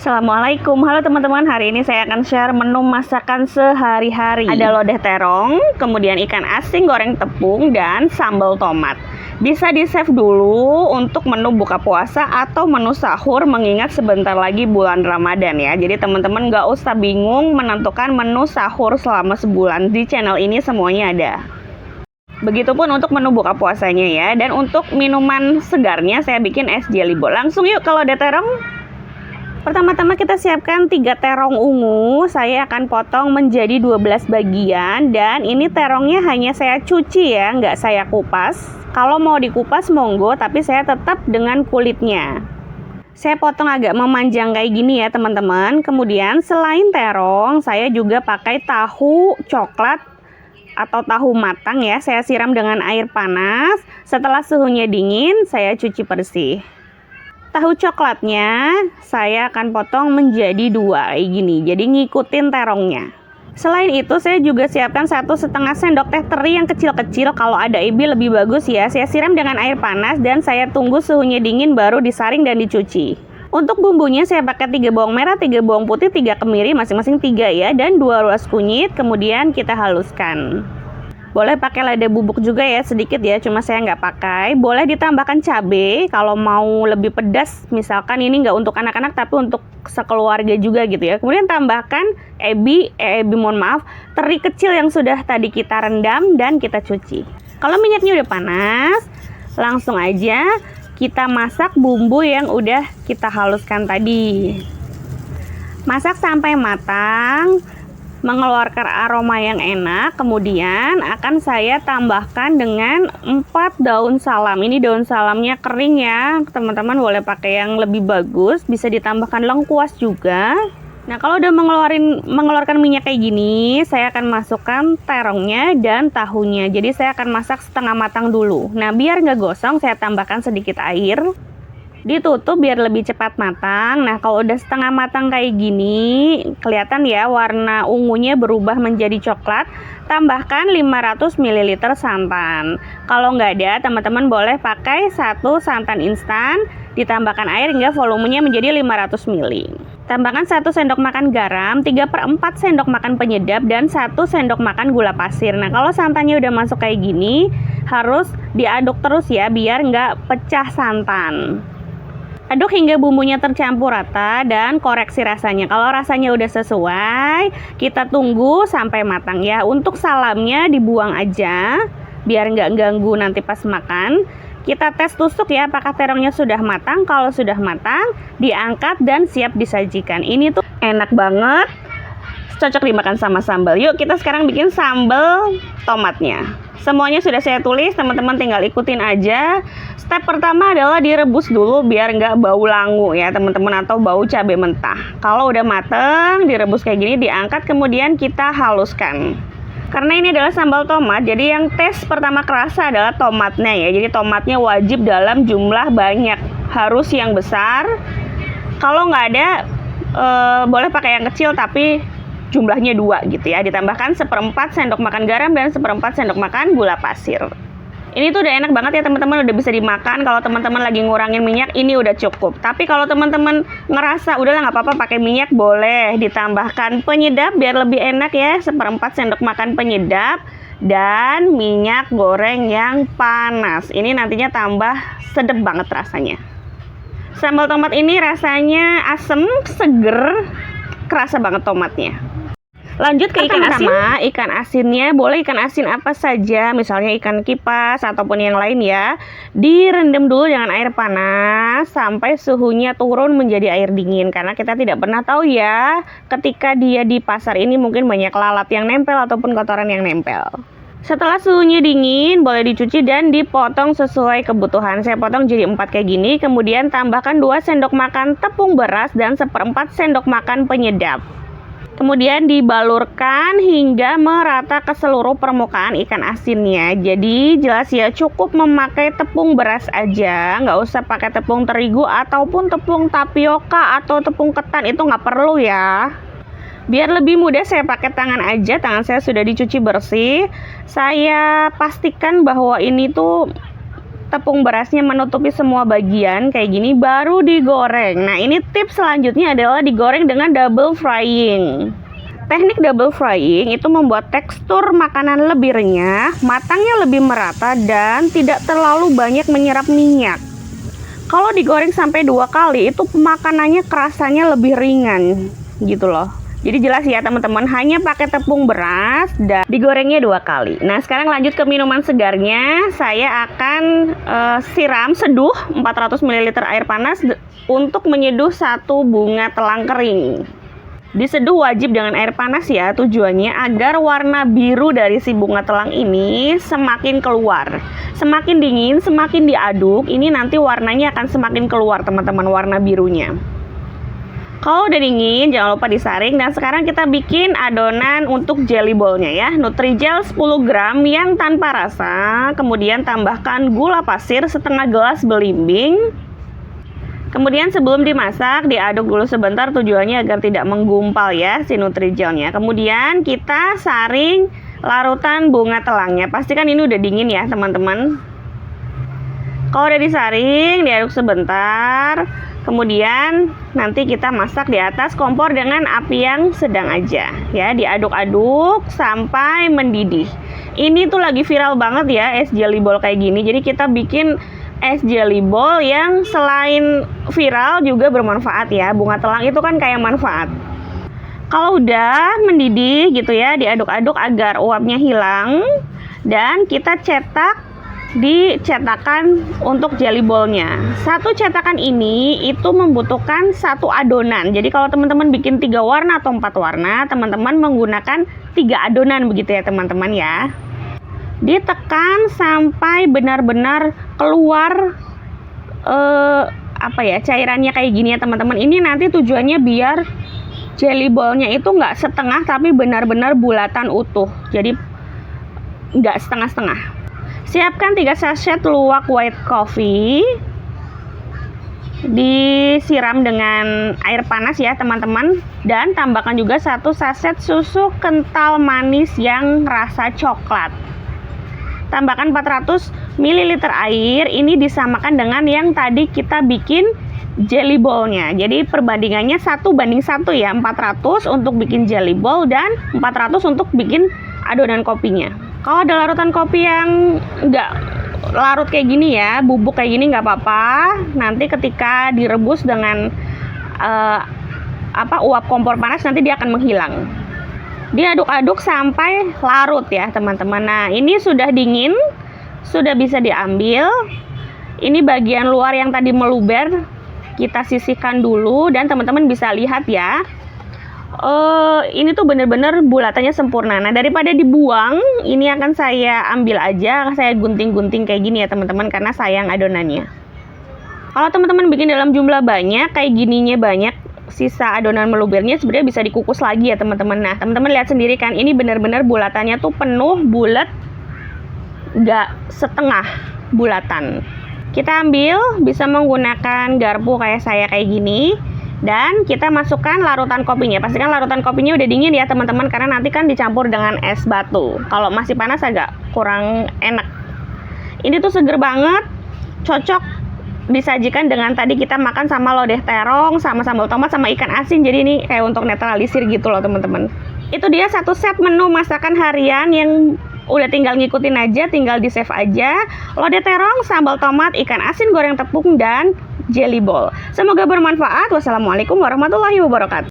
Assalamualaikum, halo teman-teman. Hari ini saya akan share menu masakan sehari-hari. Ada lodeh terong, kemudian ikan asin goreng tepung, dan sambal tomat. Bisa di-save dulu untuk menu buka puasa atau menu sahur, mengingat sebentar lagi bulan Ramadan ya. Jadi teman-teman gak usah bingung menentukan menu sahur selama sebulan. Di channel ini semuanya ada. Begitupun untuk menu buka puasanya ya. Dan untuk minuman segarnya saya bikin es jelibo. Langsung yuk ke lodeh terong. Pertama-tama kita siapkan 3 terong ungu. Saya akan potong menjadi 12 bagian. Dan ini terongnya hanya saya cuci ya, nggak saya kupas. Kalau mau dikupas monggo, tapi saya tetap dengan kulitnya. Saya potong agak memanjang kayak gini ya teman-teman. Kemudian selain terong, saya juga pakai tahu coklat atau tahu matang ya. Saya siram dengan air panas. Setelah suhunya dingin, saya cuci bersih. Tahu coklatnya saya akan potong menjadi 2 kayak gini, jadi ngikutin terongnya. Selain itu saya juga siapkan 1,5 sendok teh teri yang kecil-kecil. Kalau ada ebi lebih bagus ya. Saya siram dengan air panas dan saya tunggu suhunya dingin baru disaring dan dicuci. Untuk bumbunya saya pakai 3 bawang merah, 3 bawang putih, 3 kemiri, masing-masing 3 ya, dan 2 ruas kunyit. Kemudian kita haluskan. Boleh pakai lada bubuk juga ya, sedikit ya, cuma saya nggak pakai. Boleh ditambahkan cabai kalau mau lebih pedas, misalkan ini nggak untuk anak-anak tapi untuk sekeluarga juga gitu ya. Kemudian tambahkan teri kecil yang sudah tadi kita rendam dan kita cuci. Kalau minyaknya udah panas, langsung aja kita masak bumbu yang udah kita haluskan tadi. Masak sampai matang, mengeluarkan aroma yang enak. Kemudian akan saya tambahkan dengan 4 daun salam. Ini daun salamnya kering ya teman-teman, boleh pakai yang lebih bagus, bisa ditambahkan lengkuas juga. Nah kalau udah mengeluarkan minyak kayak gini, saya akan masukkan terongnya dan tahunya. Jadi saya akan masak setengah matang dulu. Nah biar nggak gosong, saya tambahkan sedikit air. Ditutup biar lebih cepat matang. Nah kalau udah setengah matang kayak gini, kelihatan ya warna ungunya berubah menjadi coklat. Tambahkan 500 ml santan. Kalau nggak ada, teman-teman boleh pakai 1 santan instan, ditambahkan air hingga volumenya menjadi 500 ml. Tambahkan 1 sendok makan garam, 3/4 sendok makan penyedap, dan 1 sendok makan gula pasir. Nah kalau santannya udah masuk kayak gini, harus diaduk terus ya biar nggak pecah santan. Aduk hingga bumbunya tercampur rata dan koreksi rasanya. Kalau rasanya udah sesuai, kita tunggu sampai matang ya. Untuk salamnya dibuang aja biar nggak ganggu nanti pas makan. Kita tes tusuk ya apakah terongnya sudah matang. Kalau sudah matang, diangkat dan siap disajikan. Ini tuh enak banget, cocok dimakan sama sambal. Yuk kita sekarang bikin sambal tomatnya. Semuanya sudah saya tulis, teman-teman tinggal ikutin aja. Step pertama adalah direbus dulu biar nggak bau langu ya teman-teman, atau bau cabai mentah. Kalau udah mateng, direbus kayak gini, diangkat kemudian kita haluskan. Karena ini adalah sambal tomat, jadi yang tes pertama kerasa adalah tomatnya ya. Jadi tomatnya wajib dalam jumlah banyak, harus yang besar. Kalau nggak ada, boleh pakai yang kecil tapi jumlahnya 2 gitu ya. Ditambahkan 1/4 sendok makan garam dan 1/4 sendok makan gula pasir. Ini tuh udah enak banget ya teman-teman, udah bisa dimakan. Kalau teman-teman lagi ngurangin minyak, ini udah cukup. Tapi kalau teman-teman ngerasa udahlah nggak apa-apa pakai minyak, boleh ditambahkan penyedap biar lebih enak ya. 1/4 sendok makan penyedap dan minyak goreng yang panas. Ini nantinya tambah sedap banget rasanya. Sambal tomat ini rasanya asem, seger, kerasa banget tomatnya. Lanjut ke ikan asin. Ikan asinnya boleh ikan asin apa saja, misalnya ikan kipas ataupun yang lain ya. Direndam dulu dengan air panas sampai suhunya turun menjadi air dingin, karena kita tidak pernah tahu ya ketika dia di pasar ini mungkin banyak lalat yang nempel ataupun kotoran yang nempel. Setelah suhunya dingin, boleh dicuci dan dipotong sesuai kebutuhan. Saya potong jadi 4 kayak gini, kemudian tambahkan 2 sendok makan tepung beras dan 1/4 sendok makan penyedap. Kemudian dibalurkan hingga merata ke seluruh permukaan ikan asinnya. Jadi jelas ya, cukup memakai tepung beras aja, nggak usah pakai tepung terigu ataupun tepung tapioka atau tepung ketan, itu nggak perlu ya. Biar lebih mudah saya pakai tangan aja, tangan saya sudah dicuci bersih. Saya pastikan bahwa ini tuh tepung berasnya menutupi semua bagian kayak gini, baru digoreng. Nah, ini tips selanjutnya adalah digoreng dengan double frying. Teknik double frying itu membuat tekstur makanan lebih renyah, matangnya lebih merata, dan tidak terlalu banyak menyerap minyak. Kalau digoreng sampai 2 kali, itu makanannya kerasanya lebih ringan gitu loh. Jadi jelas ya teman-teman, hanya pakai tepung beras dan digorengnya 2 kali. Nah, sekarang lanjut ke minuman segarnya. Saya akan seduh 400 ml air panas untuk menyeduh 1 bunga telang kering. Diseduh wajib dengan air panas ya, tujuannya agar warna biru dari si bunga telang ini semakin keluar. Semakin dingin, semakin diaduk, ini nanti warnanya akan semakin keluar teman-teman, warna birunya. Kalau udah dingin, jangan lupa disaring. Dan sekarang kita bikin adonan untuk jelly ballnya ya. Nutrijel 10 gram yang tanpa rasa. Kemudian tambahkan gula pasir setengah gelas belimbing. Kemudian sebelum dimasak, diaduk dulu sebentar, tujuannya agar tidak menggumpal ya si nutrijelnya. Kemudian kita saring larutan bunga telangnya. Pastikan ini udah dingin ya teman-teman. Kalau udah disaring, diaduk sebentar. Kemudian nanti kita masak di atas kompor dengan api yang sedang aja ya, diaduk-aduk sampai mendidih. Ini tuh lagi viral banget ya es jelly ball kayak gini. Jadi kita bikin es jelly ball yang selain viral juga bermanfaat ya. Bunga telang itu kan kayak manfaat. Kalau udah mendidih gitu ya, diaduk-aduk agar uapnya hilang dan kita cetak di cetakan untuk jelly ballnya. 1 cetakan ini itu membutuhkan 1 adonan. Jadi kalau teman-teman bikin 3 warna atau 4 warna, teman-teman menggunakan 3 adonan begitu ya teman-teman ya. Ditekan sampai benar-benar keluar cairannya kayak gini ya teman-teman. Ini nanti tujuannya biar jelly ballnya itu nggak setengah tapi benar-benar bulatan utuh. Jadi nggak setengah-setengah. Siapkan 3 sachet luwak white coffee, disiram dengan air panas ya teman-teman, dan tambahkan juga 1 sachet susu kental manis yang rasa coklat. Tambahkan 400 ml air, ini disamakan dengan yang tadi kita bikin jelly ballnya. Jadi perbandingannya 1:1 ya, 400 untuk bikin jelly ball dan 400 untuk bikin adonan kopinya. Kalau ada larutan kopi yang nggak larut kayak gini ya, bubuk kayak gini nggak apa-apa. Nanti ketika direbus dengan uap kompor panas, nanti dia akan menghilang. Diaduk-aduk sampai larut ya teman-teman. Nah, ini sudah dingin, sudah bisa diambil. Ini bagian luar yang tadi meluber, kita sisihkan dulu dan teman-teman bisa lihat ya. Ini tuh bener-bener bulatannya sempurna. Nah, daripada dibuang, ini akan saya ambil aja, saya gunting-gunting kayak gini ya teman-teman, karena sayang adonannya. Kalau teman-teman bikin dalam jumlah banyak, kayak gininya banyak, sisa adonan melubernya sebenarnya bisa dikukus lagi ya teman-teman. Nah, teman-teman lihat sendiri kan, ini bener-bener bulatannya tuh penuh, bulat, nggak setengah bulatan. Kita ambil, bisa menggunakan garpu kayak saya kayak gini. Dan kita masukkan larutan kopinya. Pastikan larutan kopinya udah dingin ya teman-teman, karena nanti kan dicampur dengan es batu. Kalau masih panas agak kurang enak. Ini tuh seger banget, cocok disajikan dengan tadi kita makan sama lodeh terong, sama sambal tomat, sama ikan asin. Jadi ini kayak untuk netralisir gitu loh teman-teman. Itu dia 1 set menu masakan harian yang udah tinggal ngikutin aja, tinggal di save aja. Lodeh terong, sambal tomat, ikan asin goreng tepung, dan jelly ball. Semoga bermanfaat. Wassalamualaikum warahmatullahi wabarakatuh.